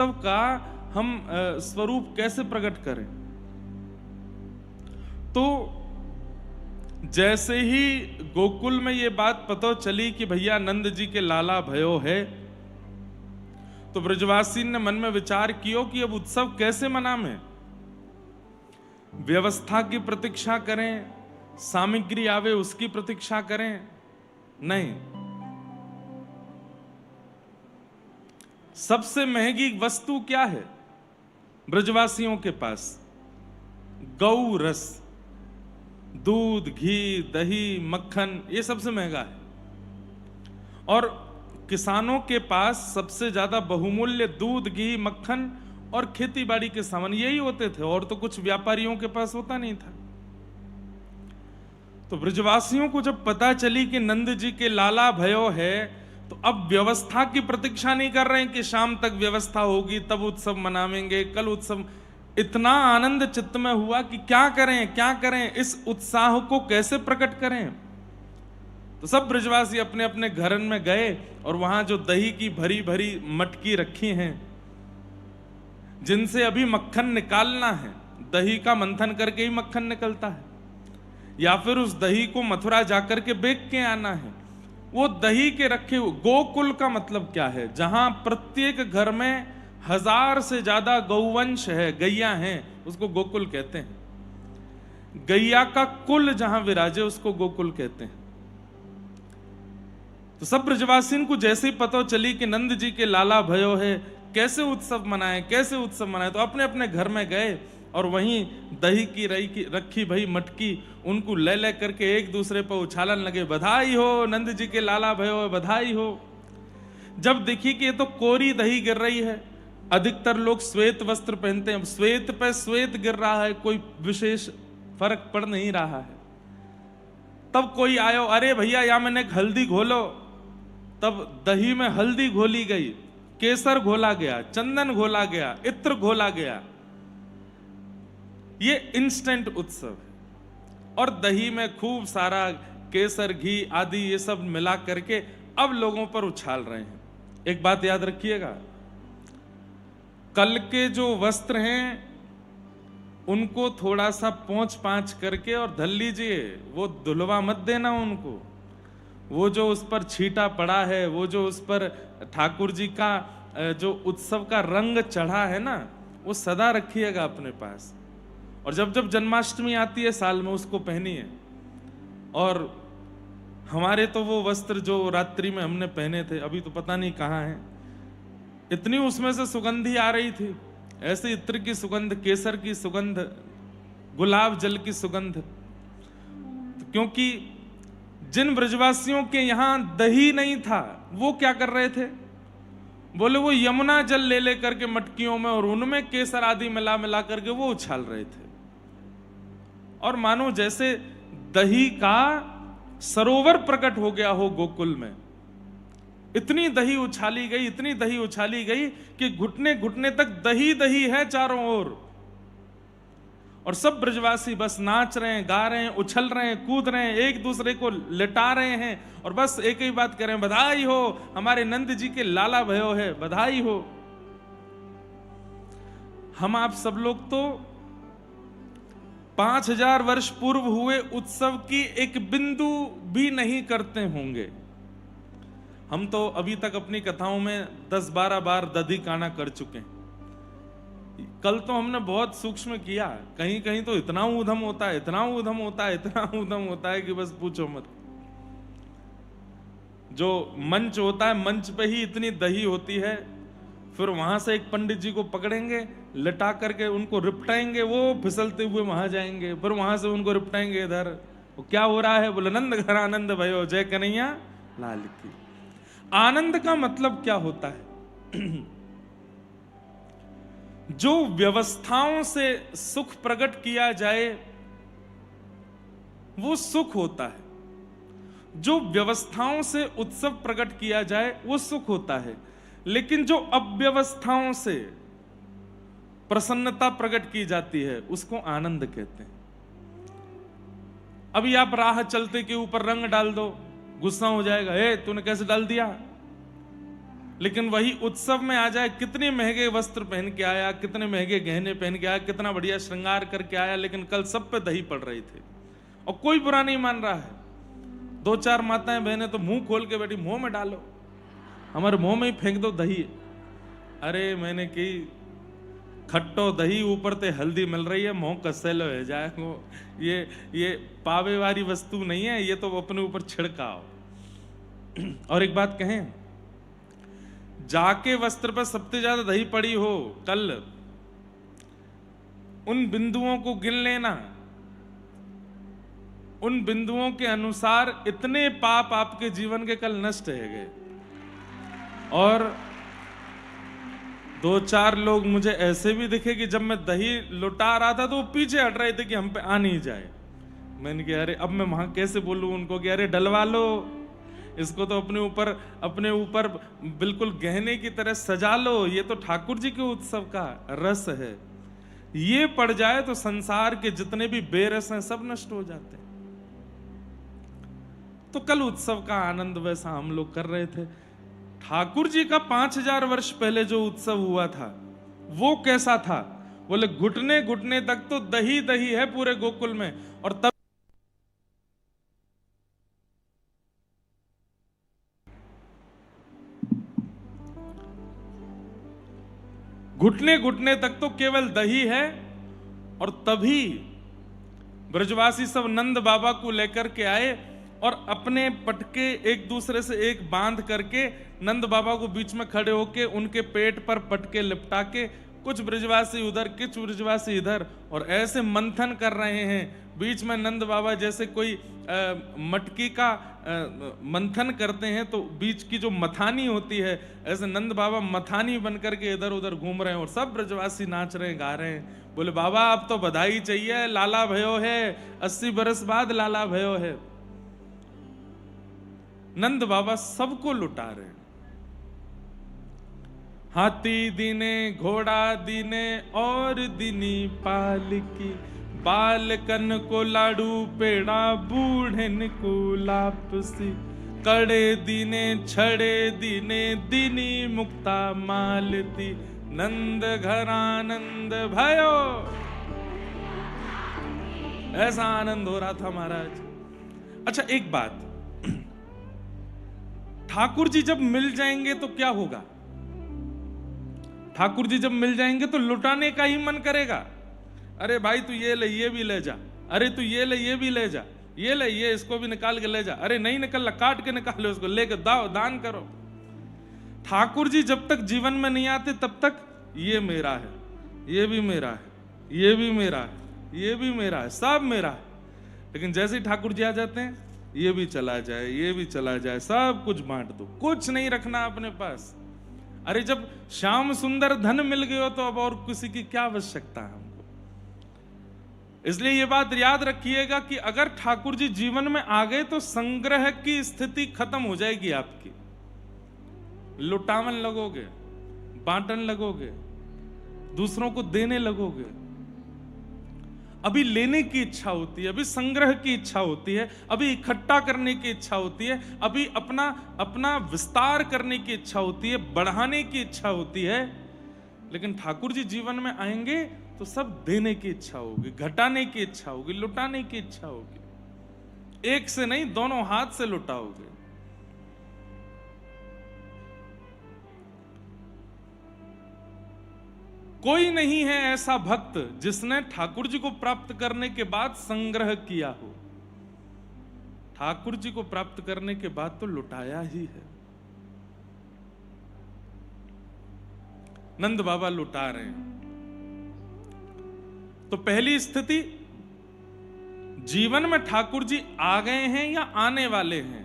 का हम स्वरूप कैसे प्रकट करें। तो जैसे ही गोकुल में ये बात पता चली कि भैया नंद जी के लाला भयो है, तो ब्रजवासी ने मन में विचार किया कि अब उत्सव कैसे मनाएं। व्यवस्था की प्रतीक्षा करें, सामग्री आवे उसकी प्रतीक्षा करें, नहीं। सबसे महंगी वस्तु क्या है ब्रजवासियों के पास? गौ रस, दूध, घी, दही, मक्खन, ये सबसे महंगा है। और किसानों के पास सबसे ज्यादा बहुमूल्य दूध, घी, मक्खन और खेती बाड़ी के सामान यही होते थे, और तो कुछ व्यापारियों के पास होता नहीं था। तो ब्रजवासियों को जब पता चली कि नंद जी के लाला भयो है, तो अब व्यवस्था की प्रतीक्षा नहीं कर रहे हैं कि शाम तक व्यवस्था होगी तब उत्सव मनावेंगे, कल उत्सव। इतना आनंद चित्त में हुआ कि क्या करें क्या करें, इस उत्साह को कैसे प्रकट करें। तो सब ब्रजवासी अपने अपने घर में गए और वहां जो दही की भरी भरी मटकी रखी हैं, जिनसे अभी मक्खन निकालना है, दही का मंथन करके ही मक्खन निकलता है, या फिर उस दही को मथुरा जाकर के बेच के आना है, वो दही के रखे हुए। गोकुल का मतलब क्या है? जहां प्रत्येक घर में 1000 से ज्यादा गौवंश है, गैया हैं, उसको गोकुल कहते हैं। गैया का कुल जहां विराजे उसको गोकुल कहते हैं। तो सब ब्रजवासियों को जैसे ही पता चली कि नंद जी के लाला भयो है, कैसे उत्सव मनाएं कैसे उत्सव मनाएं, तो अपने अपने घर में गए और वहीं दही की रखी भई मटकी उनको ले ले करके एक दूसरे पर उछालन लगे, बधाई हो नंद जी के लाला भयो, बधाई हो। जब देखी कि ये तो कोरी दही गिर रही है, अधिकतर लोग श्वेत वस्त्र पहनते हैं, श्वेत पे श्वेत गिर रहा है, कोई विशेष फर्क पड़ नहीं रहा है। तब कोई आयो, अरे भैया या मैंने हल्दी घोलो। तब दही में हल्दी घोली गई, केसर घोला गया, चंदन घोला गया, इत्र घोला गया। ये इंस्टेंट उत्सव है। और दही में खूब सारा केसर, घी आदि ये सब मिला करके अब लोगों पर उछाल रहे हैं। एक बात याद रखिएगा, कल के जो वस्त्र हैं उनको थोड़ा सा पोंछ पांछ करके और धल लीजिए, वो धुलवा मत देना उनको। वो जो उस पर छींटा पड़ा है, वो जो उस पर ठाकुर जी का जो उत्सव का रंग चढ़ा है ना, वो सदा रखिएगा अपने पास। और जब जब जन्माष्टमी आती है साल में, उसको पहनिए। और हमारे तो वो वस्त्र जो रात्रि में हमने पहने थे, अभी तो पता नहीं कहाँ हैं। इतनी उसमें से सुगंधी आ रही थी, ऐसे इत्र की सुगंध, केसर की सुगंध, गुलाब जल की सुगंध। तो क्योंकि जिन ब्रजवासियों के यहां दही नहीं था, वो क्या कर रहे थे? बोले वो यमुना जल ले ले करके मटकियों में और उनमें केसर आदि मिला मिला करके वो उछाल रहे थे। और मानो जैसे दही का सरोवर प्रकट हो गया हो गोकुल में। इतनी दही उछाली गई, इतनी दही उछाली गई कि घुटने घुटने तक दही दही है चारों ओर। और सब ब्रजवासी बस नाच रहे हैं, गा रहे हैं, उछल रहे हैं, कूद रहे हैं, एक दूसरे को लिटा रहे हैं और बस एक ही बात करें, बधाई हो हमारे नंद जी के लाला भयो है, बधाई हो। हम आप सब लोग तो 5000 वर्ष पूर्व हुए उत्सव की एक बिंदु भी नहीं करते होंगे। हम तो अभी तक अपनी कथाओं में 10-12 बार दधी काना कर चुके हैं। कल तो हमने बहुत सूक्ष्म किया, कहीं कहीं तो इतना ऊधम होता है, इतना ऊधम होता है, इतना ऊधम होता है कि बस पूछो मत। जो मंच होता है, मंच पे ही इतनी दही होती है, फिर वहां से एक पंडित जी को पकड़ेंगे, लटा करके उनको रिपटाएंगे, वो फिसलते हुए वहां जाएंगे, फिर वहां से उनको रिपटाएंगे इधर। वो क्या हो रहा है? बोले नंद घर आनंद भयो, जय कन्हैया लाल की। आनंद का मतलब क्या होता है? जो व्यवस्थाओं से सुख प्रकट किया जाए वो सुख होता है। जो व्यवस्थाओं से उत्सव प्रकट किया जाए वो सुख होता है। लेकिन जो अव्यवस्थाओं से प्रसन्नता प्रकट की जाती है उसको आनंद कहते हैं। अभी आप राह चलते के ऊपर रंग डाल दो, गुस्सा हो जाएगा, ए तूने कैसे डाल दिया? लेकिन वही उत्सव में आ जाए, कितने महंगे वस्त्र पहन के आया, कितने महंगे गहने पहन के आया, कितना बढ़िया श्रृंगार करके आया, लेकिन कल सब पे दही पड़ रही थी और कोई बुरा नहीं मान रहा है। 2-4 माताएं बहनें तो मुंह खोल के बैठी, मुंह में डालो, हमारे मुंह में ही फेंक दो दही। अरे मैंने की खट्टो दही ऊपर ते हल्दी मिल रही है, मुंह कसेलो है जाए वो, ये पावे वाली वस्तु नहीं है, ये तो अपने ऊपर छिड़काओ। और एक बात कहें, जाके वस्त्र पर सबसे ज्यादा दही पड़ी हो कल, उन बिंदुओं को गिन लेना, उन बिंदुओं के अनुसार इतने पाप आपके जीवन के कल नष्ट हो गए। और 2-4 लोग मुझे ऐसे भी दिखे कि जब मैं दही लुटा रहा था तो वो पीछे हट रहे थे कि हम पे आ नहीं जाए। मैंने कहा अरे अब मैं वहां कैसे बोलूं उनको कि अरे डलवा लो इसको, तो अपने ऊपर बिल्कुल गहने की तरह सजा लो, ये तो ठाकुर जी के उत्सव का रस है। ये पड़ जाए तो संसार के जितने भी बेरस हैं सब नष्ट हो जाते हैं। तो कल उत्सव का आनंद वैसा हम लोग कर रहे थे। ठाकुर जी का 5000 वर्ष पहले जो उत्सव हुआ था वो कैसा था? बोले घुटने घुटने तक तो दही दही है पूरे गोकुल में। और तब घुटने घुटने तक तो केवल दही है। और तभी ब्रजवासी सब नंद बाबा को लेकर के आए और अपने पटके एक दूसरे से एक बांध करके नंद बाबा को बीच में खड़े होके उनके पेट पर पटके लिपटा के कुछ ब्रजवासी उधर कुछ ब्रजवासी इधर और ऐसे मंथन कर रहे हैं। बीच में नंद बाबा जैसे कोई मटकी का मंथन करते हैं तो बीच की जो मथानी होती है, ऐसे नंद बाबा मथानी बन करके इधर उधर घूम रहे हैं और सब ब्रजवासी नाच रहे हैं, गा रहे हैं। बोले बाबा अब तो बधाई चाहिए, लाला भयो है, 80 बरस बाद लाला भयो है। नंद बाबा सबको लुटा रहे हैं। हाथी दीने घोड़ा दीने और दीनी पालकी, बालकन को लाडू पेड़ा बूढ़न को लापसी, कड़े दीने छड़े दीने दीनी मुक्ता मालती, नंद घर आनंद भयो। ऐसा आनंद हो रहा था महाराज। अच्छा एक बात, ठाकुर जी जब मिल जाएंगे तो क्या होगा? ठाकुर जी जब मिल जाएंगे तो लुटाने का ही मन करेगा। अरे भाई तू ये ले, ये भी ले जा, अरे तू ये ले, ये भी ले जा, ये ले, ये इसको भी निकाल के ले जा, अरे नहीं निकल, काट के निकालो उसको, लेके दान करो। ठाकुर जी जब तक जीवन में नहीं आते तब तक ये मेरा है, ये भी मेरा है, ये भी मेरा है, ये भी मेरा है, सब मेरा है। लेकिन जैसे ही ठाकुर जी आ जाते हैं, ये भी चला जाए, ये भी चला जाए, सब कुछ बांट दो, कुछ नहीं रखना अपने पास। अरे जब श्याम सुंदर धन मिल गए हो तो अब और किसी की क्या आवश्यकता है हमको? इसलिए ये बात याद रखिएगा कि अगर ठाकुर जी जीवन में आ गए तो संग्रह की स्थिति खत्म हो जाएगी आपकी। लुटावन लगोगे, बांटन लगोगे, दूसरों को देने लगोगे। अभी लेने की इच्छा होती है, अभी संग्रह की इच्छा होती है, अभी इकट्ठा करने की इच्छा होती है, अभी अपना विस्तार करने की इच्छा होती है, बढ़ाने की इच्छा होती है। लेकिन ठाकुर जी जीवन में आएंगे तो सब देने की इच्छा होगी, घटाने की इच्छा होगी, लुटाने की इच्छा होगी। एक से नहीं, दोनों हाथ से लुटाओगे। कोई नहीं है ऐसा भक्त जिसने ठाकुर जी को प्राप्त करने के बाद संग्रह किया हो। ठाकुर जी को प्राप्त करने के बाद तो लुटाया ही है। नंद बाबा लुटा रहे हैं। तो पहली स्थिति, जीवन में ठाकुर जी आ गए हैं या आने वाले हैं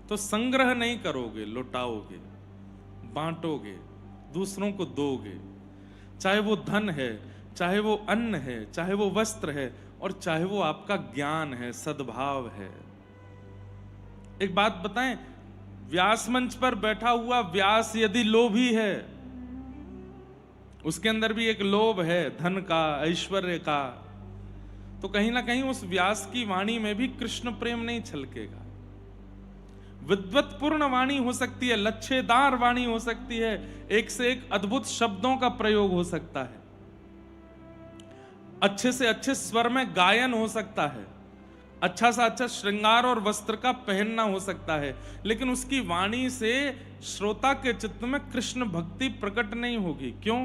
तो संग्रह नहीं करोगे, लुटाओगे, बांटोगे, दूसरों को दोगे। चाहे वो धन है, चाहे वो अन्न है, चाहे वो वस्त्र है, और चाहे वो आपका ज्ञान है, सद्भाव है। एक बात बताएं, व्यास मंच पर बैठा हुआ व्यास यदि लोभी है, उसके अंदर भी एक लोभ है धन का, ऐश्वर्य का, तो कहीं ना कहीं उस व्यास की वाणी में भी कृष्ण प्रेम नहीं छलकेगा। विद्वत्पूर्ण वाणी हो सकती है, लच्छेदार वाणी हो सकती है, एक से एक अद्भुत शब्दों का प्रयोग हो सकता है, अच्छे से अच्छे स्वर में गायन हो सकता है, अच्छा सा अच्छा श्रृंगार और वस्त्र का पहनना हो सकता है, लेकिन उसकी वाणी से श्रोता के चित्त में कृष्ण भक्ति प्रकट नहीं होगी। क्यों?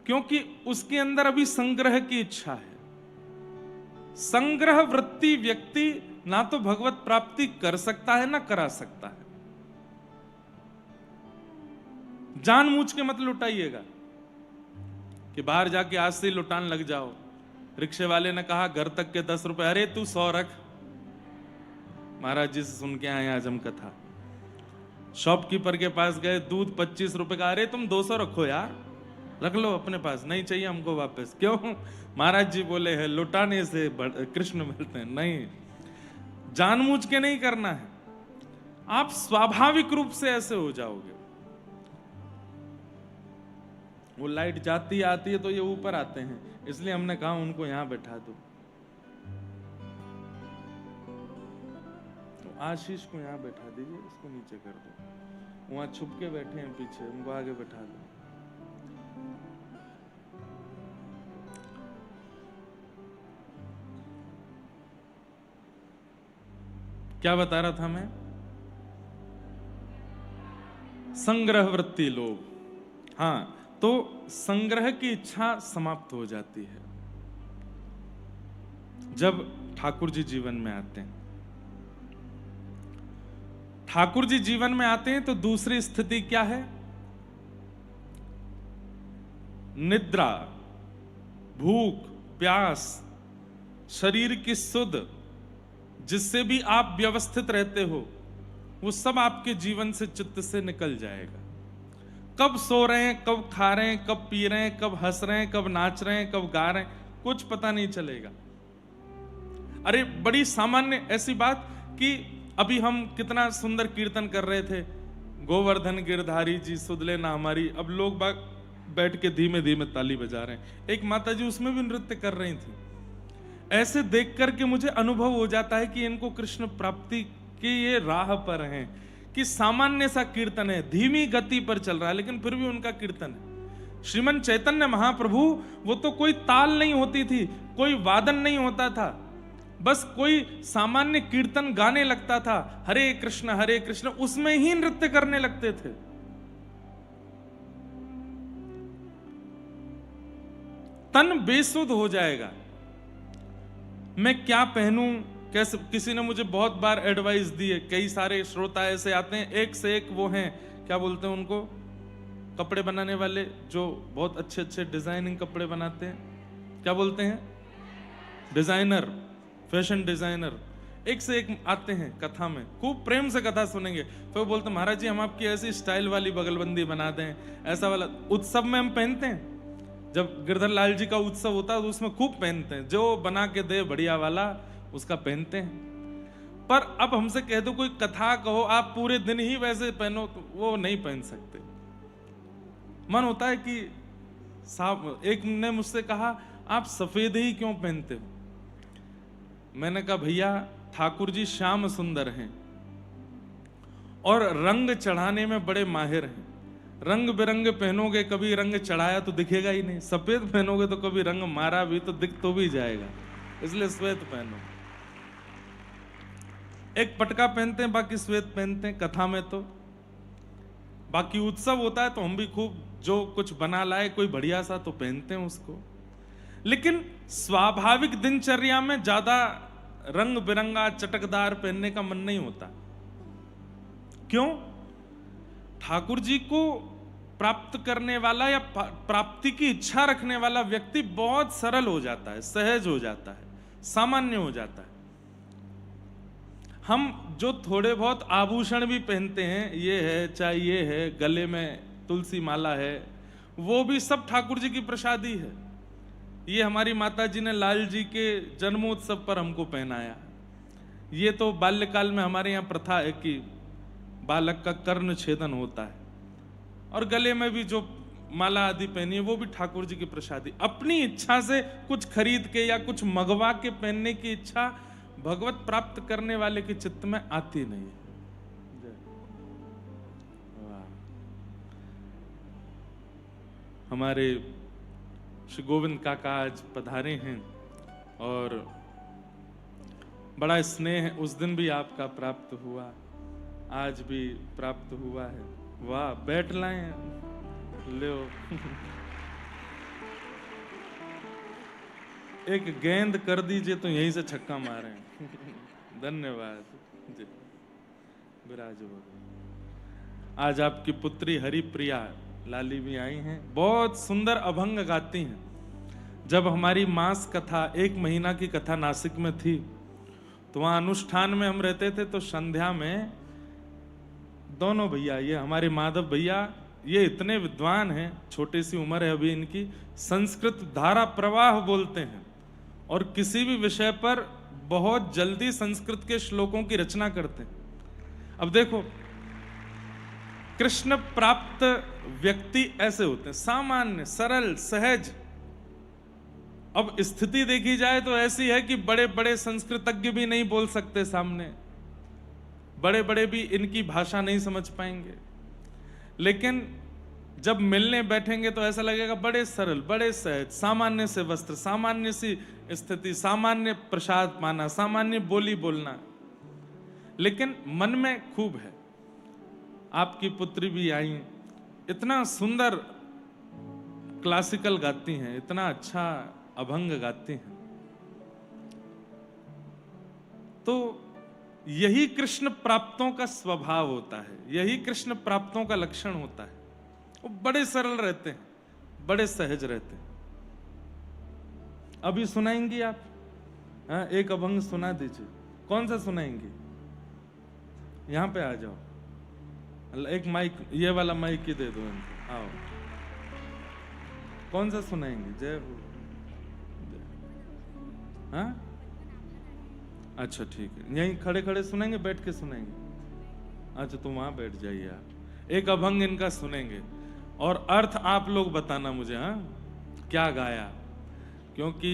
क्योंकि उसके अंदर अभी संग्रह की इच्छा है। संग्रह वृत्ति व्यक्ति ना तो भगवत प्राप्ति कर सकता है ना करा सकता है। जानबूझ के मत लुटाइएगा कि बाहर जाके आज से लुटान लग जाओ। रिक्शे वाले ने कहा घर तक के 10 रुपए, अरे तू 100 रख। महाराज जी से सुन के आए आज हम कथा। शॉपकीपर के पास गए, दूध 25 रुपए का, अरे तुम 200 रखो यार, रख लो अपने पास, नहीं चाहिए हमको वापस। क्यों? महाराज जी बोले हैं लुटाने से कृष्ण मिलते हैं। नहीं, जानबूझ के नहीं करना है, आप स्वाभाविक रूप से ऐसे हो जाओगे। वो लाइट जाती आती है तो ये ऊपर आते हैं, इसलिए हमने कहा उनको यहां बैठा दो। तो आशीष को यहां बैठा दीजिए, इसको नीचे कर दो। वहां छुप के बैठे हैं पीछे, उनको आगे बैठा दो। क्या बता रहा था मैं? संग्रह वृत्ति लोभ। हाँ, तो संग्रह की इच्छा समाप्त हो जाती है जब ठाकुर जी जीवन में आते हैं। ठाकुर जी जीवन में आते हैं तो दूसरी स्थिति क्या है? निद्रा, भूख, प्यास, शरीर की सुध, जिससे भी आप व्यवस्थित रहते हो, वो सब आपके जीवन से, चित्त से निकल जाएगा। कब सो रहे हैं, कब खा रहे हैं, कब पी रहे हैं, कब हंस रहे हैं, कब नाच रहे हैं, कब गा रहे हैं, कुछ पता नहीं चलेगा। अरे बड़ी सामान्य ऐसी बात कि अभी हम कितना सुंदर कीर्तन कर रहे थे, गोवर्धन गिरधारी जी सुधले ना हमारी। अब लोग बाग बैठ के धीमे धीमे ताली बजा रहे हैं। एक माता जी उसमें भी नृत्य कर रही थी। ऐसे देख करके मुझे अनुभव हो जाता है कि इनको कृष्ण प्राप्ति की ये राह पर हैं, कि सामान्य सा कीर्तन है, धीमी गति पर चल रहा है, लेकिन फिर भी उनका कीर्तन है। श्रीमन चैतन्य महाप्रभु, वो तो कोई ताल नहीं होती थी, कोई वादन नहीं होता था, बस कोई सामान्य कीर्तन गाने लगता था, हरे कृष्ण, उसमें ही नृत्य करने लगते थे। तन बेसुध हो जाएगा। मैं क्या पहनूं, कैसे? किसी ने मुझे बहुत बार एडवाइस दी है, कई सारे श्रोता ऐसे आते हैं, एक से एक वो हैं, क्या बोलते हैं उनको, कपड़े बनाने वाले, जो बहुत अच्छे अच्छे डिजाइनिंग कपड़े बनाते हैं, क्या बोलते हैं? Designer, fashion designer. एक से एक आते हैं कथा में, खूब प्रेम से कथा सुनेंगे, फिर बोलते हैं महाराज जी हम आपकी ऐसी स्टाइल वाली बगलबंदी बना दें, ऐसा वाला। उत्सव में हम पहनते हैं, जब गिरधर लाल जी का उत्सव होता है तो उसमें खूब पहनते हैं, जो बना के दे बढ़िया वाला उसका पहनते हैं। पर अब हमसे कह दो कोई कथा कहो आप पूरे दिन ही वैसे पहनो, तो वो नहीं पहन सकते। मन होता है कि साहब, एक ने मुझसे कहा आप सफेद ही क्यों पहनते हो? मैंने कहा भैया ठाकुर जी श्याम सुंदर हैं और रंग चढ़ाने में बड़े माहिर हैं। रंग बिरंगे पहनोगे, कभी रंग चढ़ाया तो दिखेगा ही नहीं, सफेद पहनोगे तो कभी रंग मारा भी तो दिख तो भी जाएगा, इसलिए श्वेत पहनो। एक पटका पहनते हैं, बाकी श्वेत पहनते हैं कथा में। तो बाकी उत्सव होता है तो हम भी खूब जो कुछ बना लाए कोई बढ़िया सा तो पहनते हैं उसको, लेकिन स्वाभाविक दिनचर्या में ज्यादा रंग बिरंगा चटकदार पहनने का मन नहीं होता। क्यों? ठाकुर जी को प्राप्त करने वाला या प्राप्ति की इच्छा रखने वाला व्यक्ति बहुत सरल हो जाता है, सहज हो जाता है, सामान्य हो जाता है। हम जो थोड़े बहुत आभूषण भी पहनते हैं, ये है चाहे ये है, गले में तुलसी माला है, वो भी सब ठाकुर जी की प्रसादी है। ये हमारी माता जी ने लाल जी के जन्मोत्सव पर हमको पहनाया। ये तो बाल्यकाल में हमारे यहाँ प्रथा है कि बालक का कर्ण छेदन होता है, और गले में भी जो माला आदि पहनी है वो भी ठाकुर जी की प्रसादी। अपनी इच्छा से कुछ खरीद के या कुछ मंगवा के पहनने की इच्छा भगवत प्राप्त करने वाले के चित्त में आती नहीं है। हमारे श्री गोविंद काका आज पधारे हैं और बड़ा स्नेह उस दिन भी आपका प्राप्त हुआ, आज भी प्राप्त हुआ है। वाह, बैठ लाएं, लो। एक गेंद कर दीजिए तो यहीं से छक्का मारें। धन्यवाद जी, विराज भगवान। आज आपकी पुत्री हरिप्रिया लाली भी आई हैं, बहुत सुंदर अभंग गाती हैं। जब हमारी मास कथा 1 महीना की कथा नासिक में थी तो वहां अनुष्ठान में हम रहते थे, तो संध्या में दोनों भैया, ये हमारे माधव भैया, ये इतने विद्वान हैं, छोटी सी उम्र है अभी इनकी, संस्कृत धारा प्रवाह बोलते हैं और किसी भी विषय पर बहुत जल्दी संस्कृत के श्लोकों की रचना करते हैं। अब देखो, कृष्ण प्राप्त व्यक्ति ऐसे होते हैं, सामान्य, सरल, सहज। अब स्थिति देखी जाए तो ऐसी है कि बड़े बड़े संस्कृतज्ञ भी नहीं बोल सकते सामने, बड़े बड़े भी इनकी भाषा नहीं समझ पाएंगे, लेकिन जब मिलने बैठेंगे तो ऐसा लगेगा बड़े सरल, बड़े सहज, सामान्य से वस्त्र, सामान्य सी स्थिति, सामान्य प्रसाद पाना, सामान्य बोली बोलना, लेकिन मन में खूब है। आपकी पुत्री भी आई, इतना सुंदर क्लासिकल गाती हैं, इतना अच्छा अभंग गाती हैं। तो यही कृष्ण प्राप्तों का स्वभाव होता है, यही कृष्ण प्राप्तों का लक्षण होता है। वो बड़े सरल रहते हैं, बड़े सहज रहते हैं। अभी सुनाएंगी आप? हाँ, एक अभंग सुना दीजिए। कौन सा सुनाएंगी? यहां पे आ जाओ, एक माइक, ये वाला माइक ही दे दो इनको, आओ। कौन सा सुनाएंगी? जय हो। हाँ, अच्छा ठीक है, यहीं खड़े खड़े सुनेंगे, बैठ के सुनेंगे? अच्छा, तो वहां बैठ जाइए आप। एक अभंग इनका सुनेंगे और अर्थ आप लोग बताना मुझे, हाँ, क्या गाया, क्योंकि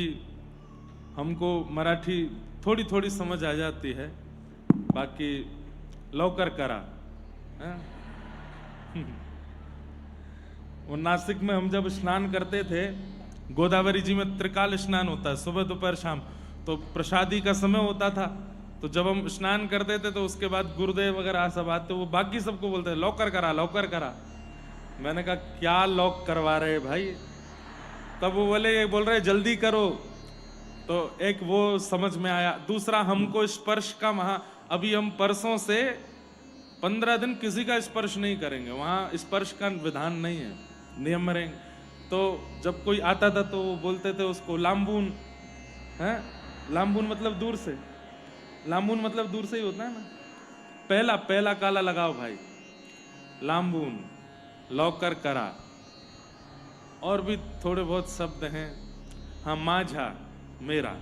हमको मराठी थोड़ी थोड़ी समझ आ जाती है, बाकी लवकर करा। हाँ? वो नासिक में हम जब स्नान करते थे, गोदावरी जी में त्रिकाल स्नान होता है, सुबह दोपहर शाम, तो प्रसादी का समय होता था, तो जब हम स्नान करते थे तो उसके बाद गुरुदेव वगैरह सब आते, वो बाकी सबको बोलते लौकर करा, लौकर करा। मैंने कहा क्या लॉक करवा रहे भाई? तब वो बोले, ये बोल रहे जल्दी करो, तो एक वो समझ में आया। दूसरा, हमको स्पर्श का वहां, अभी हम परसों से 15 दिन किसी का स्पर्श नहीं करेंगे, वहां स्पर्श का विधान नहीं है, नियम रहेंगे। तो जब कोई आता था तो वो बोलते थे उसको लाम्बून, है? लाम्बून मतलब दूर से, लाम्बून मतलब दूर से ही होता है ना। पहला पहला काला लगाओ भाई, लाम्बून, लौकर करा, और भी थोड़े बहुत शब्द हैं। हाँ, माझा मेरा,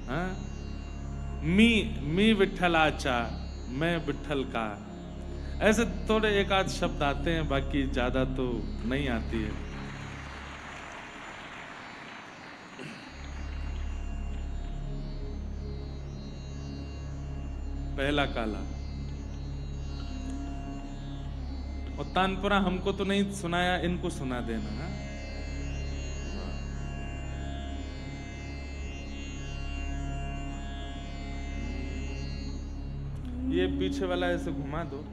हाँ, मी विठ्ठलाचा, मैं विठ्ठल का, ऐसे थोड़े एक आध शब्द आते हैं, बाकी ज्यादा तो नहीं आती है। पहला काला। और तानपुरा हमको तो नहीं सुनाया, इनको सुना देना। हा? ये पीछे वाला ऐसे घुमा दो।